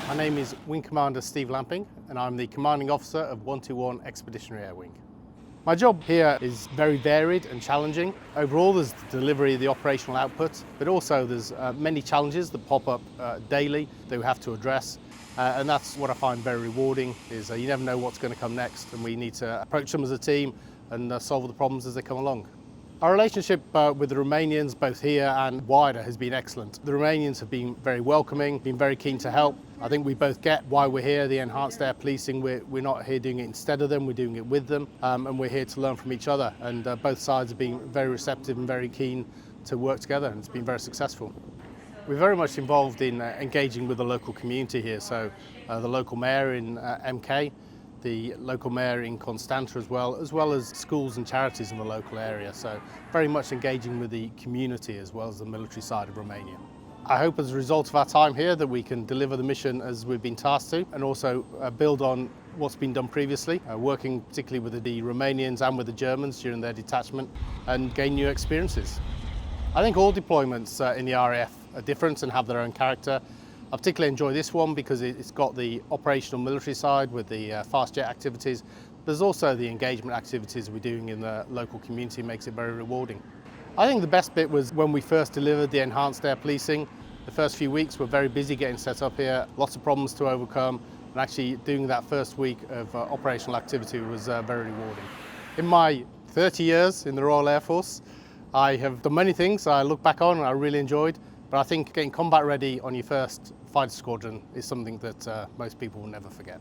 My name is Wing Commander Steve Lamping, and I'm the Commanding Officer of 121 Expeditionary Air Wing. My job here is very varied and challenging. Overall, there's the delivery of the operational output, but also there's many challenges that pop up daily that we have to address. And that's what I find very rewarding, is you never know what's going to come next, and we need to approach them as a team and solve the problems as they come along. Our relationship with the Romanians, both here and wider, has been excellent. The Romanians have been very welcoming, been very keen to help. I think we both get why we're here, the enhanced air policing. We're not here doing it instead of them, we're doing it with them, and we're here to learn from each other. And both sides have been very receptive and very keen to work together, and it's been very successful. We're very much involved in engaging with the local community here, so the local mayor in MK, the local mayor in Constanta as well as schools and charities in the local area. So very much engaging with the community as well as the military side of Romania. I hope as a result of our time here that we can deliver the mission as we've been tasked to, and also build on what's been done previously, working particularly with the Romanians and with the Germans during their detachment, and gain new experiences. I think all deployments in the RAF are different and have their own character. I particularly enjoy this one because it's got the operational military side with the fast jet activities. There's also the engagement activities we're doing in the local community, makes it very rewarding. I think the best bit was when we first delivered the enhanced air policing. The first few weeks were very busy getting set up here, lots of problems to overcome, and actually doing that first week of operational activity was very rewarding. In my 30 years in the Royal Air Force, I have done many things I look back on and I really enjoyed, but I think getting combat ready on your first fighter squadron is something that most people will never forget.